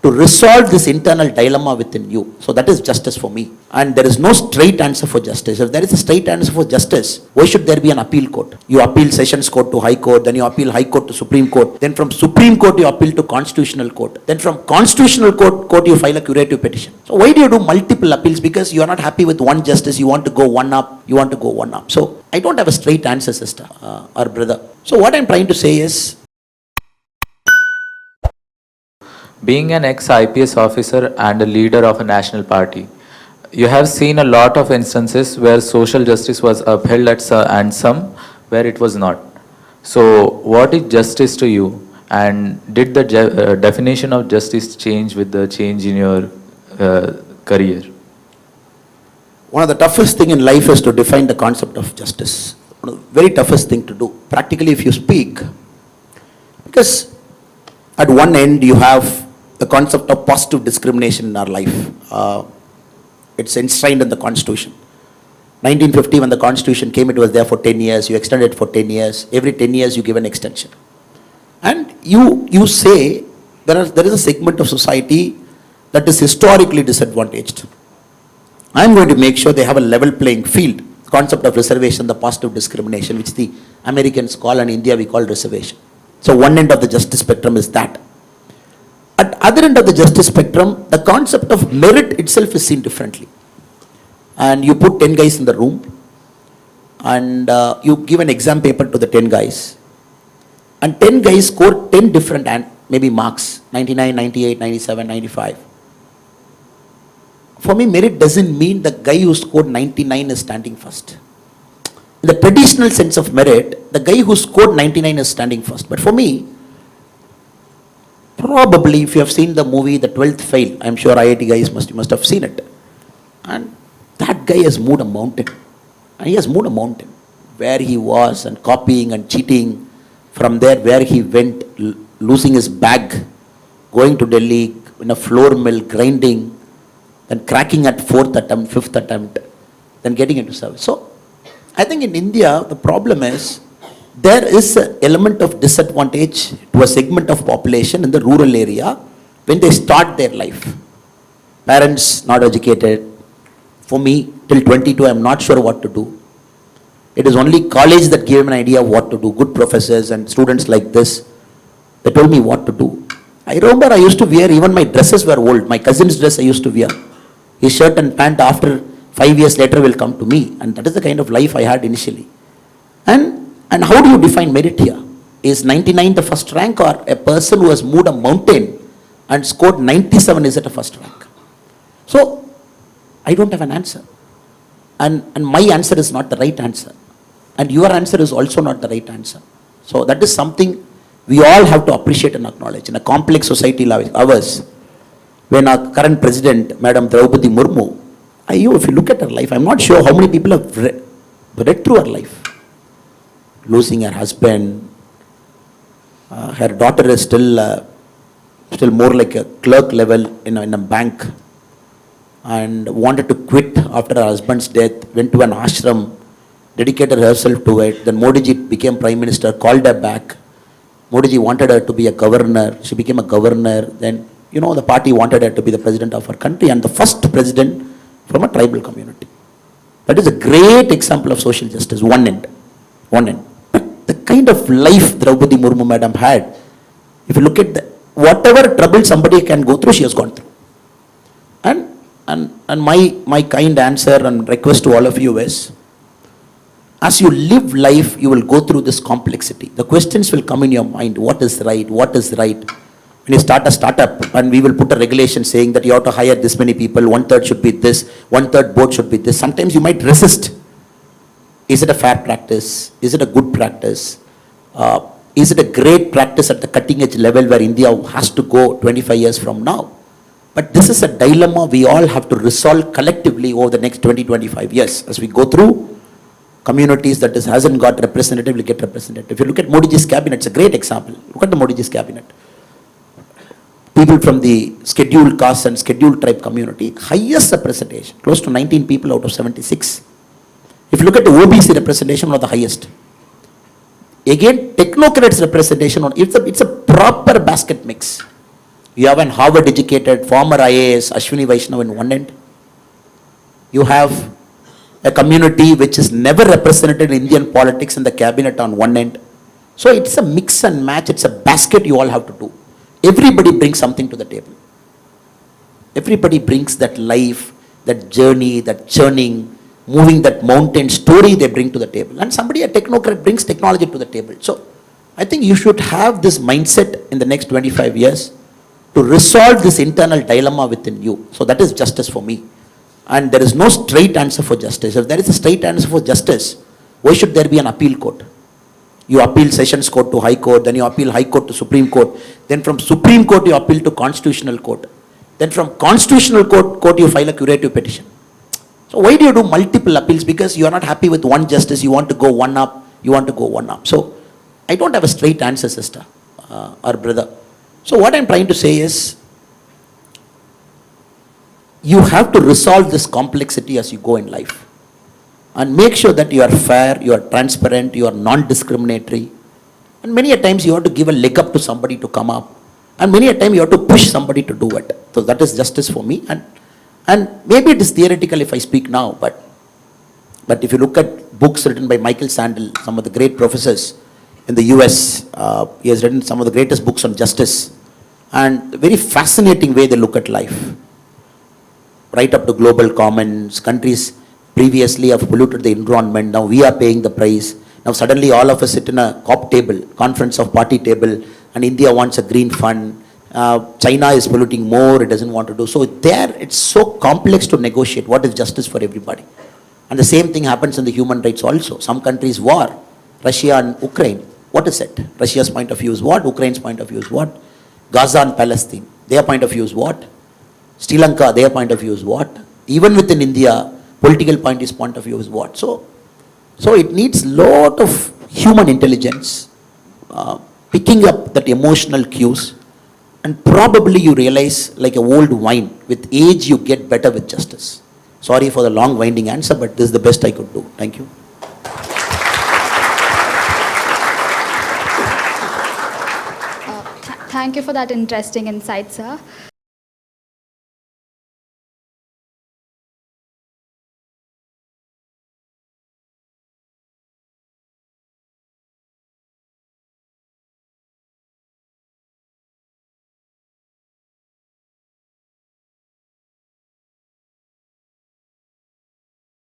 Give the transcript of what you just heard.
to resolve this internal dilemma within you. So that is justice for me. And there is no straight answer for justice. If there is a straight answer for justice, why should there be an appeal court? You appeal Sessions Court to High Court, then you appeal High Court to Supreme Court, then from Supreme Court you appeal to Constitutional Court, then from Constitutional Court you file a curative petition. So why do you do multiple appeals? Because you are not happy with one justice, you want to go one up, you want to go one up. So I don't have a straight answer, sister or brother. So what I'm trying to say is, being an ex-IPS officer and a leader of a national party, you have seen a lot of instances where social justice was upheld and some where it was not. So what is justice to you, and did the definition of justice change with the change in your career? one of the toughest thing in life is to define the concept of justice. One of the very toughest thing to do, practically, if you speak, because at one end you have the concept of positive discrimination in our life. It's enshrined in the Constitution. 1950, when the Constitution came, it was there for 10 years. You extend it for 10 years. Every 10 years, you give an extension. And you say there is a segment of society that is historically disadvantaged. I'm going to make sure they have a level playing field. The concept of reservation, the positive discrimination, which the Americans call, and India we call reservation. So one end of the justice spectrum is that. At other end of the justice spectrum, the concept of merit itself is seen differently. And you put 10 guys in the room, and you give an exam paper to the 10 guys. And 10 guys score 10 different maybe marks, 99, 98, 97, 95. For me, merit doesn't mean the guy who scored 99 is standing first. In the traditional sense of merit, the guy who scored 99 is standing first. But for me, probably if you have seen the movie The 12th Fail, I'm sure IIT guys must have seen it. And that guy has moved a mountain. And he has moved a mountain where he was, and copying and cheating. From there, where he went, losing his bag, going to Delhi in a flour mill, grinding, then cracking at 4th attempt, 5th attempt, then getting into service. So I think in India, the problem is there is an element of disadvantage to a segment of population in the rural area when they start their life. Parents not educated. For me, till 22, I'm not sure what to do. It is only college that gave me an idea of what to do. Good professors and students like this, they told me what to do. I remember I used to wear, even my dresses were old. My cousin's dress I used to wear. His shirt and pant after 5 years later will come to me. And that is the kind of life I had initially. And how do you define merit here? Is 99 the first rank, or a person who has moved a mountain and scored 97 is at a first rank? So I don't have an answer. And my answer is not the right answer. And your answer is also not the right answer. So that is something we all have to appreciate and acknowledge. In a complex society like ours, when our current president, Madam Draupadi Murmu, if you look at her life, I'm not sure how many people have read through her life. Losing her husband, her daughter is still more like a clerk level in a bank, and wanted to quit after her husband's death, went to an ashram, dedicated herself to it. Then Modi ji became Prime Minister, called her back. Modi ji wanted her to be a governor. She became a governor. Then, the party wanted her to be the president of her country, and the first president from a tribal community. That is a great example of social justice, one end. But the kind of life Draupadi Murmu madam had, if you look at whatever trouble somebody can go through, she has gone through. And my kind answer and request to all of you is, as you live life, you will go through this complexity. The questions will come in your mind. What is right? What is right? When you start a startup, and we will put a regulation saying that you have to hire this many people, 1/3 should be this, 1/3 board should be this. Sometimes you might resist. Is it a fair practice? Is it a good practice? Is it a great practice at the cutting edge level where India has to go 25 years from now? But this is a dilemma we all have to resolve collectively over the next 20-25 years. As we go through, communities that hasn't got representative will get representative. If you look at Modi ji's cabinet, it's a great example. Look at the Modi ji's cabinet. People from the scheduled caste and scheduled tribe community, highest representation, close to 19 people out of 76. If you look at the OBC representation, one of the highest. Again, technocrats representation, it's a proper basket mix. You have an Harvard educated former IAS Ashwini Vaishnav in one end. You have a community which is never represented in Indian politics in the cabinet on one end. So it's a mix and match, it's a basket you all have to do. Everybody brings something to the table. Everybody brings that life, that journey, that churning, moving that mountain story they bring to the table. And somebody, a technocrat, brings technology to the table. So I think you should have this mindset in the next 25 years to resolve this internal dilemma within you. So that is justice for me. And there is no straight answer for justice. If there is a straight answer for justice, why should there be an appeal court? You appeal Sessions Court to High Court, then you appeal High Court to Supreme Court, then from Supreme Court you appeal to Constitutional Court, then from Constitutional Court you file a curative petition. So why do you do multiple appeals? Because you are not happy with one justice, you want to go one up, you want to go one up. So I don't have a straight answer, sister or brother. So what I'm trying to say is, you have to resolve this complexity as you go in life. And make sure that you are fair, you are transparent, you are non-discriminatory. And many a times you have to give a leg up to somebody to come up. And many a time you have to push somebody to do it. So that is justice for me. And maybe it is theoretical if I speak now, but if you look at books written by Michael Sandel, some of the great professors in the US, he has written some of the greatest books on justice. And very fascinating way they look at life. Right up to global commons, countries previously have polluted the environment, now we are paying the price. Now suddenly all of us sit in a COP table, conference of party table, and India wants a green fund. China is polluting more, it doesn't want to do. So there it's so complex to negotiate what is justice for everybody. And the same thing happens in the human rights also. Some countries war, Russia and Ukraine, what is it? Russia's point of view is what? Ukraine's point of view is what? Gaza and Palestine, their point of view is what? Sri Lanka, their point of view is what? Even within India, political point of view is what? So it needs lot of human intelligence, picking up that emotional cues, and probably you realize, like a old wine, with age you get better with justice. Sorry for the long winding answer, but this is the best I could do. Thank you. Thank you for that interesting insight, sir.